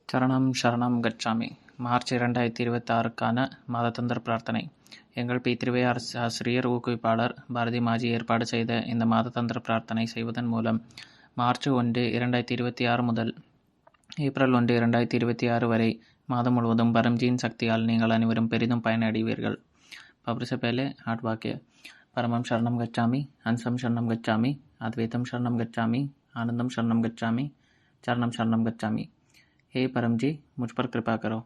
சரணம் சரணம் கச்சாமி. மார்ச் 2026க்கான மாதத்தந்திர பிரார்த்தனை. எங்கள் பித்ருவே ஆசிரியர் ஊக்குவிப்பாளர் பாரதி மாஜி ஏற்பாடு செய்த இந்த மாதத்தந்திர பிரார்த்தனை செய்வதன் மூலம் மார்ச் 1, 2026 முதல் ஏப்ரல் 1, 2026 வரை மாதம் முழுவதும் பரம்ஜியின் சக்தியால் நீங்கள் அனைவரும் பெரிதும் பயனடைவீர்கள். பப்ரிச பேலே ஆட் வாக்கிய பரமம் சரணம் கச்சாமி, ஹன்சம் சரணம் கச்சாமி, அத்வைத்தம் சரணம் கச்சாमी, आनंदम शरणम गच्छामी, चरणम शरणम गच्छामी. हे परम जी, मुझ पर कृपा करो.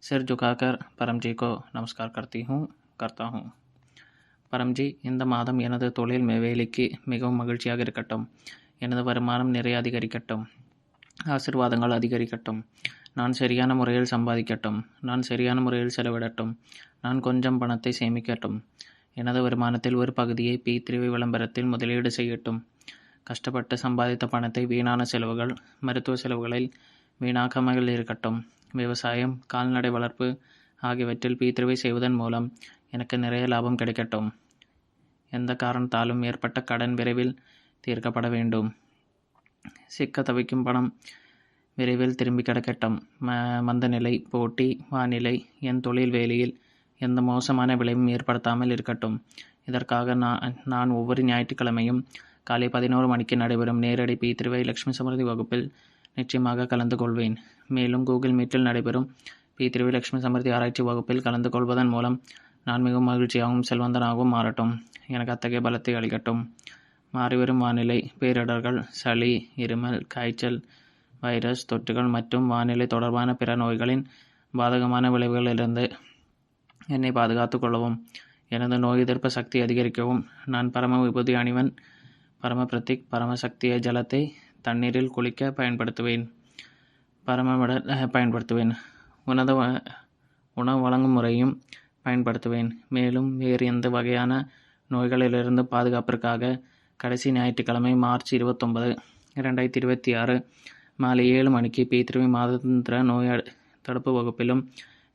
सिर झुकाकर परम जी को நமஸ்கார் करता हूँ. பரம் ஜி, இந்த மாதம் எனது தொழில் வேலைக்கு மிகவும் மகிழ்ச்சியாக இருக்கட்டும். எனது வருமானம் நிறைய அதிகரிக்கட்டும். ஆசீர்வாதங்கள் அதிகரிக்கட்டும். நான் சரியான முறையில் சம்பாதிக்கட்டும். நான் சரியான முறையில் செலவிடட்டும். நான் கொஞ்சம் பணத்தை சேமிக்கட்டும். எனது வருமானத்தில் ஒரு பகுதியை P3 விளம்பரத்தில் முதலீடு செய்யட்டும். கஷ்டப்பட்டு சம்பாதித்த பணத்தை வீணான செலவுகள், மருத்துவ செலவுகளில் வீணாக்காமல் இருக்கட்டும். விவசாயம், கால்நடை வளர்ப்பு ஆகியவற்றில் P3 செய்வதன் மூலம் எனக்கு நிறைய லாபம் கிடைக்கட்டும். எந்த காரணத்தாலும் ஏற்பட்ட கடன் விரைவில் தீர்க்கப்பட வேண்டும். சிக்க தவிக்கும் பணம் விரைவில் திரும்பி கிடைக்கட்டும். மந்தநிலை, போட்டி, வானிலை என் தொழில் வேலையில் எந்த மோசமான விளைவும் ஏற்படுத்தாமல் இருக்கட்டும். இதற்காக நான் ஒவ்வொரு ஞாயிற்றுக்கிழமையும் காலை 11 மணிக்கு நடைபெறும் நேரடி P3 லட்சுமி சமருதி வகுப்பில் நிச்சயமாக கலந்து கொள்வேன். மேலும் கூகுள் மீட்டில் நடைபெறும் P3 லட்சுமி சமருதி ஆராய்ச்சி வகுப்பில் கலந்து கொள்வதன் மூலம் நான் மிகவும் மகிழ்ச்சியாகவும் செல்வந்தனாகவும் மாறட்டும். எனக்கு அத்தகைய பலத்தை அளிக்கட்டும். மாறிவரும் வானிலை, பேரிடர்கள், சளி, இருமல், காய்ச்சல், வைரஸ் தொற்றுகள் மற்றும் வானிலை தொடர்பான பிற நோய்களின் பாதகமான விளைவுகளிலிருந்து என்னை பாதுகாத்துக் கொள்ளவும். எனது நோய் எதிர்ப்பு சக்தி அதிகரிக்கவும் நான் பரம விபூதி அணிவன், பரம பிரத்திக், பரமசக்திய ஜலத்தை தண்ணீரில் குளிக்க பயன்படுத்துவேன். பயன்படுத்துவேன். உணவு வழங்கும் முறையும் பயன்படுத்துவேன். மேலும் வேறு எந்த வகையான நோய்களிலிருந்து பாதுகாப்பிற்காக கடைசி ஞாயிற்றுக்கிழமை மார்ச் 29, 2026 மாலை 7 மணிக்கு P3 மாதந்திர நோய் தடுப்பு வகுப்பிலும்,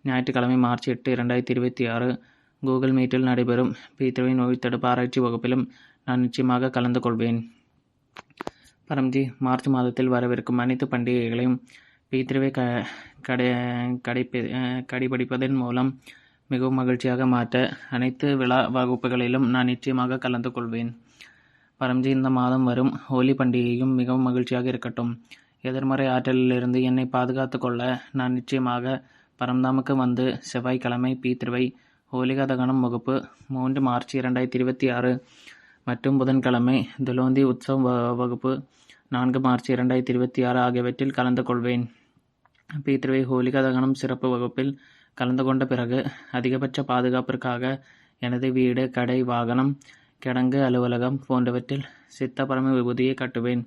ஞாயிற்றுக்கிழமை மார்ச் 8, 2026 கூகுள் மீட்டில் நடைபெறும் P3 நோய் தடுப்பு ஆராய்ச்சி வகுப்பிலும் நான் நிச்சயமாக கலந்து கொள்வேன். பரம்ஜி, மார்ச் மாதத்தில் வரவிருக்கும் அனைத்து பண்டிகைகளையும் P3 கடைபிடிப்பதன் மூலம் மிகவும் மகிழ்ச்சியாக மாற்ற அனைத்து விழா வகுப்புகளிலும் நான் நிச்சயமாக கலந்து கொள்வேன். பரம்ஜி, இந்த மாதம் வரும் ஹோலி பண்டிகையும் மிகவும் மகிழ்ச்சியாக இருக்கட்டும். எதிர்மறை ஆற்றலிலிருந்து என்னை பாதுகாத்து கொள்ள நான் நிச்சயமாக பரம்தாமுக்கு வந்து செவ்வாய்க்கிழமை P3 ஹோலிகா தகனம் வகுப்பு 3 மார்ச் 2026 மற்றும் புதன்கிழமை துலோந்தி உற்சவ் வகுப்பு 4 மார்ச் 2026 ஆகியவற்றில் கலந்து கொள்வேன். P3 ஹோலிகா தகனம் சிறப்பு வகுப்பில் கலந்து கொண்ட பிறகு அதிகபட்ச பாதுகாப்பிற்காக எனது வீடு, கடை, வாகனம், கிடங்கு, அலுவலகம் போன்றவற்றில் சித்த பரம விபூதியை கட்டுவேன்.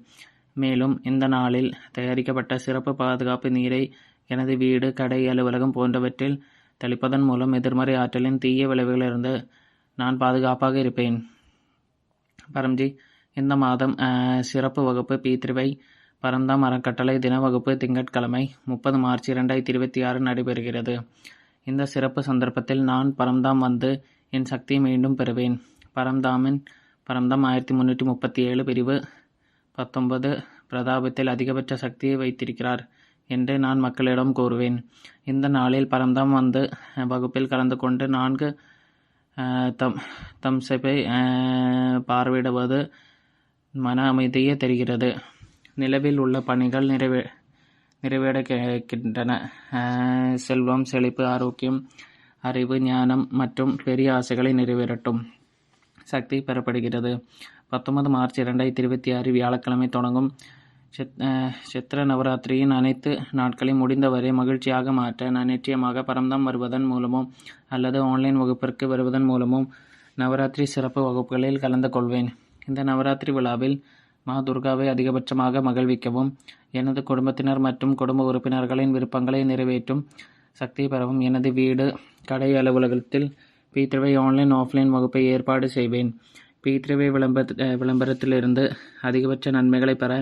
மேலும் இந்த நாளில் தயாரிக்கப்பட்ட சிறப்பு பாதுகாப்பு நீரை எனது வீடு, கடை, அலுவலகம் போன்றவற்றில் தெளிப்பதன் மூலம் எதிர்மறை ஆற்றலின் தீய விளைவுகளிலிருந்து நான் பாதுகாப்பாக இருப்பேன். பரம்ஜி, இந்த மாதம் சிறப்பு வகுப்பு P3 பரந்தாம் அறக்கட்டளை தின வகுப்பு திங்கட்கிழமை 30 மார்ச் 2026 நடைபெறுகிறது. இந்த சிறப்பு சந்தர்ப்பத்தில் நான் பரம்தாம் வந்து என் சக்தியை மீண்டும் பெறுவேன். பரம்தாம் 1337 பிரிவு 19 பிரதாபத்தில் அதிகபட்ச சக்தியை வைத்திருக்கிறார் என்று நான் மக்களிடம் கூறுவேன். இந்த நாளில் பரம்தாம் வந்து வகுப்பில் கலந்து கொண்டு 4 தம்சபை பார்வையிடுவது மன அமைதியை தருகிறது. நிலவில் உள்ள பணிகள் நிறைவேறுகின்றன. செல்வம், செழிப்பு, ஆரோக்கியம், அறிவு, ஞானம் மற்றும் பெரிய ஆசைகளை நிறைவேறட்டும். சக்தி பெறப்படுகிறது. 19 மார்ச் 2026 வியாழக்கிழமை தொடங்கும் சித்திர நவராத்திரியின் அனைத்து நாட்களையும் முடிந்தவரை மகிழ்ச்சியாக மாற்ற நான் நிச்சயமாக பரம்தாம் வருவதன் மூலமோ அல்லது ஆன்லைன் வகுப்பிற்கு வருவதன் மூலமோ நவராத்திரி சிறப்பு வகுப்புகளில் கலந்து கொள்வேன். இந்த நவராத்திரி விழாவில் மா துர்காவை அதிகபட்சமாக மகிழ்விக்கவும், எனது குடும்பத்தினர் மற்றும் குடும்ப உறுப்பினர்களின் விருப்பங்களை நிறைவேற்றும் சக்தியை பெறவும் எனது வீடு, கடை, அலுவலகத்தில் P3 ஆன்லைன், ஆஃப்லைன் வகுப்பை ஏற்பாடு செய்வேன். P3 விளம்பரத்திலிருந்து அதிகபட்ச நன்மைகளை பெற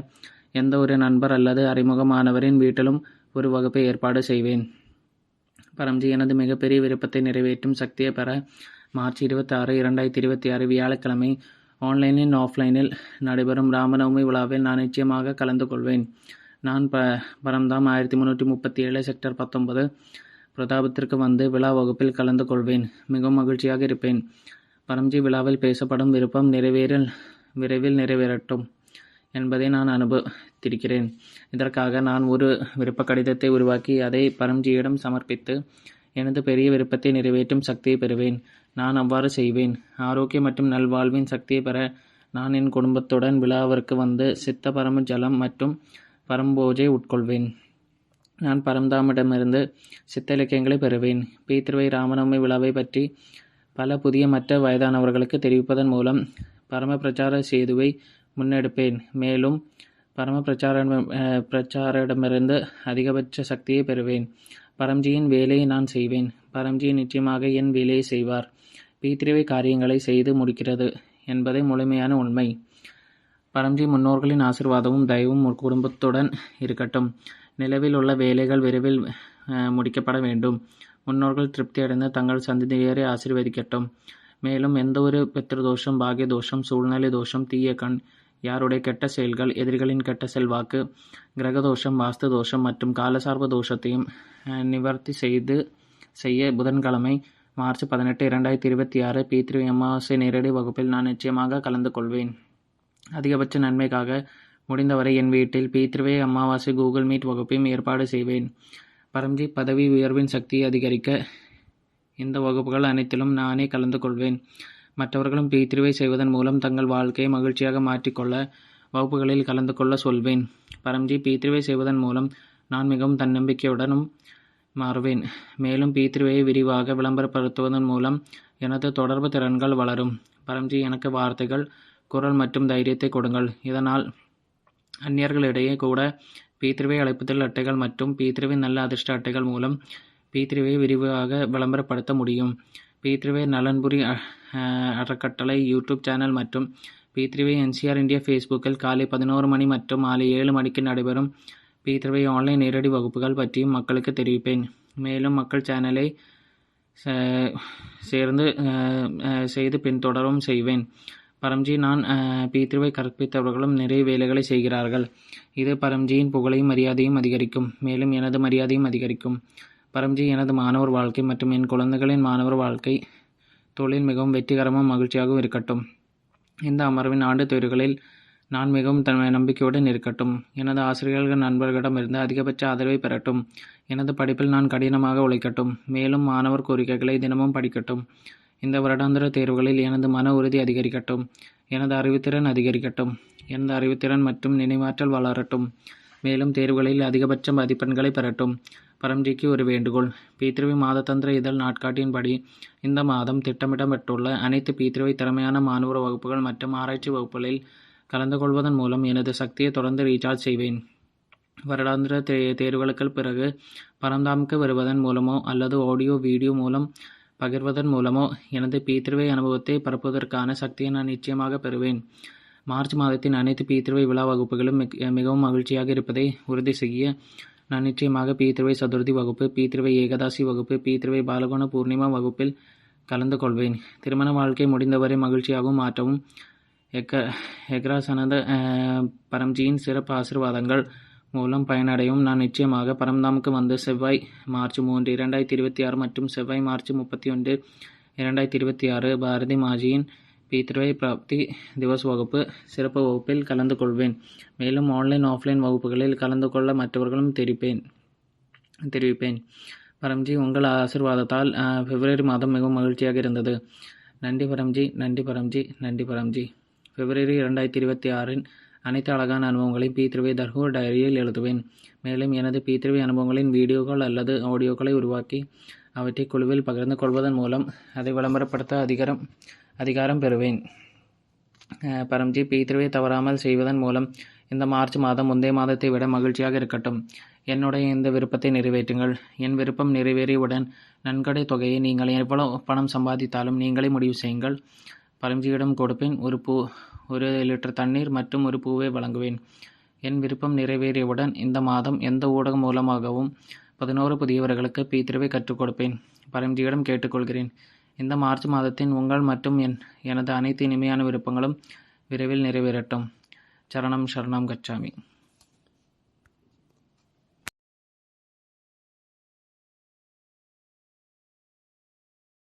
எந்த ஒரு நண்பர் அல்லது அறிமுகமானவரின் வீட்டிலும் ஒரு வகுப்பை ஏற்பாடு செய்வேன். பரம்ஜி, எனது மிகப்பெரிய விருப்பத்தை நிறைவேற்றும் சக்தியை பெற மார்ச் 26, 2026 வியாழக்கிழமை ஆன்லைனில், ஆஃப்லைனில் நடைபெறும் ராமநவமி விழாவில் நான் நிச்சயமாக கலந்து கொள்வேன். நான் பரம்தாம் 1337 செக்டர் 19 பிரதாபத்திற்கு வந்து விழா வகுப்பில் கலந்து கொள்வேன். மிகவும் மகிழ்ச்சியாக இருப்பேன். பரம்ஜி, விழாவில் பேசப்படும் விருப்பம் விரைவில் நிறைவேறட்டும் என்பதை நான் அனுபவித்திருக்கிறேன். இதற்காக நான் ஒரு விருப்ப கடிதத்தை உருவாக்கி அதை பரம்ஜியிடம் சமர்ப்பித்து எனது பெரிய விருப்பத்தை நிறைவேற்றும் சக்தியை பெறுவேன். நான் அவ்வாறு செய்வேன். ஆரோக்கியம் மற்றும் நல்வாழ்வின் சக்தியை பெற நான் என் குடும்பத்துடன் விழாவிற்கு வந்து சித்த பரம ஜலம் மற்றும் பரம்போஜை உட்கொள்வேன். நான் பரம்தாமிடமிருந்து சித்த இலக்கியங்களை பெறுவேன். பீத்திருவை ராமநவமி விழாவை பற்றி பல புதிய மற்ற வயதானவர்களுக்கு தெரிவிப்பதன் மூலம் பரம பிரச்சார சேதுவை முன்னெடுப்பேன். மேலும் பரம பிரச்சாரிடமிருந்து அதிகபட்ச சக்தியை பெறுவேன். பரம்ஜியின் வேலையை நான் செய்வேன். பரம்ஜி நிச்சயமாக என் வேலையை செய்வார். பீத்திருவை காரியங்களை செய்து முடிக்கிறது என்பதை முழுமையான உண்மை. பரம்ஜி முன்னோர்களின் ஆசீர்வாதமும் தயவும் குடும்பத்துடன் இருக்கட்டும். நிலவில் உள்ள வேலைகள் விரைவில் முடிக்கப்பட வேண்டும். முன்னோர்கள் திருப்தியடைந்து தங்கள் சந்ததியரை ஆசீர்வதிக்கட்டும். மேலும் எந்தவொரு பித்ருதோஷம், பாகிய தோஷம், சூழ்நிலை தோஷம், தீய கண், யாருடைய கெட்ட செயல்கள், எதிரிகளின் கெட்ட செல்வாக்கு, கிரக தோஷம், வாஸ்து தோஷம் மற்றும் காலசார்ப தோஷத்தையும் நிவர்த்தி செய்ய புதன்கிழமை மார்ச் 18, 2026 பீத்ரு அமாவாசை நேரடி வகுப்பில் நான் நிச்சயமாக கலந்து கொள்வேன். அதிகபட்ச நன்மைக்காக முடிந்தவரை என் வீட்டில் பீத்ருவே அமாவாசை கூகுள் மீட் வகுப்பையும் ஏற்பாடு செய்வேன். பரம்ஜி, பதவி உயர்வின் சக்தியை அதிகரிக்க இந்த வகுப்புகள் அனைத்திலும் நானே கலந்து கொள்வேன். மற்றவர்களும் பீத்ருவை செய்வதன் மூலம் தங்கள் வாழ்க்கையை மகிழ்ச்சியாக மாற்றிக்கொள்ள வகுப்புகளில் கலந்து கொள்ள சொல்வேன். பரம்ஜி, பீத்ருவை செய்வதன் மூலம் நான் மிகவும் தன்னம்பிக்கையுடனும் மாறுவேன். மேலும் பீத்ருவை விரிவாக விளம்பரப்படுத்துவதன் மூலம் எனது தொடர்பு திறன்கள் வளரும். பரம்ஜி, எனக்கு வார்த்தைகள், குரல் மற்றும் தைரியத்தை கொடுங்கள். இதனால் அந்நியர்களிடையே கூட பீத்ருவை அழைப்புதல் அட்டைகள் மற்றும் பீத்ருவின் நல்ல அதிர்ஷ்ட அட்டைகள் மூலம் பீத்ருவை விரிவாக விளம்பரப்படுத்த முடியும். பீத்ருவை நலன்புரி அறக்கட்டளை யூடியூப் சேனல் மற்றும் பீத்ருவை NCR இந்தியா ஃபேஸ்புக்கில் காலை 11 மணி மற்றும் மாலை 7 மணிக்கு நடைபெறும் பீத்ருவை ஆன்லைன் நேரடி வகுப்புகள் பற்றியும் மக்களுக்கு தெரிவிப்பேன். மேலும் மக்கள் சேனலை செய்து பின்தொடரவும் செய்வேன். பரம்ஜி, நான் பீத்ருவை கற்பித்தவர்களும் நிறைய வேலைகளை செய்கிறார்கள். இது பரம்ஜியின் புகழையும் மரியாதையும் அதிகரிக்கும். மேலும் எனது மரியாதையும் அதிகரிக்கும். பரம்ஜி, எனது மாணவர் வாழ்க்கை மற்றும் என் குழந்தைகளின் மாணவர் வாழ்க்கை தொழில் மிகவும் வெற்றிகரமும் மகிழ்ச்சியாகவும் இருக்கட்டும். இந்த அமர்வின் ஆண்டு தேர்வுகளில் நான் மிகவும் நம்பிக்கையுடன் இருக்கட்டும். எனது ஆசிரியர்கள் நண்பர்களிடமிருந்து அதிகபட்ச ஆதரவை பெறட்டும். எனது படிப்பில் நான் கடினமாக உழைக்கட்டும். மேலும் மாணவர் கோரிக்கைகளை தினமும் படிக்கட்டும். இந்த வருடாந்திர தேர்வுகளில் எனது மன உறுதி அதிகரிக்கட்டும். எனது அறிவுத்திறன் அதிகரிக்கட்டும். எனது அறிவுத்திறன் மற்றும் நினைவாற்றல் வளரட்டும். மேலும் தேர்வுகளில் அதிகபட்ச மதிப்பெண்களை பெறட்டும். பரம்ஜிக்கு ஒரு வேண்டுகோள். பீத்ருவை மாதத்தந்திர இதழ் நாட்காட்டியின்படி இந்த மாதம் திட்டமிடப்பட்டுள்ள அனைத்து பீத்ருவை திறமையான மாணவர் வகுப்புகள் மற்றும் ஆராய்ச்சி வகுப்புகளில் கலந்து கொள்வதன் மூலம் எனது சக்தியை தொடர்ந்து ரீசார்ஜ் செய்வேன். வருடாந்திர தேர்வுகளுக்கு பிறகு பரம்தாமுக்கு வருவதன் மூலமோ அல்லது ஆடியோ வீடியோ மூலம் பகிர்வதன் மூலமோ எனது பீத்ருவை அனுபவத்தை பரப்புவதற்கான சக்தியை நான் நிச்சயமாக பெறுவேன். மார்ச் மாதத்தின் அனைத்து பீத்ருவை விழா வகுப்புகளும் மிகவும் மகிழ்ச்சியாக இருப்பதை உறுதி செய்ய நான் நிச்சயமாக பீத்ருவை சதுர்த்தி வகுப்பு, பீத்ருவை ஏகாதசி வகுப்பு, பீத்ருவை பாலகுண பூர்ணிமா வகுப்பில் கலந்து கொள்வேன். திருமண வாழ்க்கை முடிந்தவரை மகிழ்ச்சியாகவும் மாற்றவும் எக்ராசனத பரம்ஜியின் சிறப்பு ஆசீர்வாதங்கள் மூலம் பயனடையும் நான் நிச்சயமாக பரம்தாமுக்கு வந்து செவ்வாய் மார்ச் 3, 2026 மற்றும் செவ்வாய் மார்ச் 31, 2026 பாரதி மாஜியின் பீத்ருவை பிராப்தி திவஸ் வகுப்பு சிறப்பு வகுப்பில் கலந்து கொள்வேன். மேலும் ஆன்லைன் ஆஃப்லைன் வகுப்புகளில் கலந்து கொள்ள மற்றவர்களும் தெரிவிப்பேன். பரம்ஜி, உங்கள் ஆசீர்வாதத்தால் பிப்ரவரி மாதம் மிகவும் மகிழ்ச்சியாக இருந்தது. நன்றி பரம்ஜி, நன்றி பரம்ஜி, நன்றி பரம்ஜி. பிப்ரவரி 2026 அனைத்து அழகான அனுபவங்களையும் பீத்ருவை தர்ஹூர் டைரியில் எழுதுவேன். மேலும் எனது பீத்ருவை அனுபவங்களின் வீடியோக்கள் அல்லது ஆடியோக்களை உருவாக்கி அவற்றை குழுவில் பகிர்ந்து கொள்வதன் மூலம் அதை விளம்பரப்படுத்த அதிகாரம் பெறுவேன். பரம்ஜி, பீத்ருவை தவறாமல் செய்வதன் மூலம் இந்த மார்ச் மாதம் முந்தைய மாதத்தை விட மகிழ்ச்சியாக இருக்கட்டும். என்னுடைய இந்த விருப்பத்தை நிறைவேற்றுங்கள். என் விருப்பம் நிறைவேறியவுடன் நன்கொடை தொகையை நீங்கள் எவ்வளவு பணம் சம்பாதித்தாலும் நீங்களே முடிவு செய்யுங்கள். பரம்ஜியிடம் கொடுப்பேன். ஒரு லிட்டர் தண்ணீர் மற்றும் ஒரு பூவை வழங்குவேன். என் விருப்பம் நிறைவேறியவுடன் இந்த மாதம் எந்த ஊடகம் மூலமாகவும் 11 புதியவர்களுக்கு பீத்ருவை கற்றுக் கொடுப்பேன். பரம்ஜியிடம் கேட்டுக்கொள்கிறேன். இந்த மார்ச் மாதத்தின் உங்கள் மற்றும் எனது அனைத்து இனிமையான விருப்பங்களும் விரைவில் நிறைவேறட்டும். சரணம் சரணம் கச்சாமி.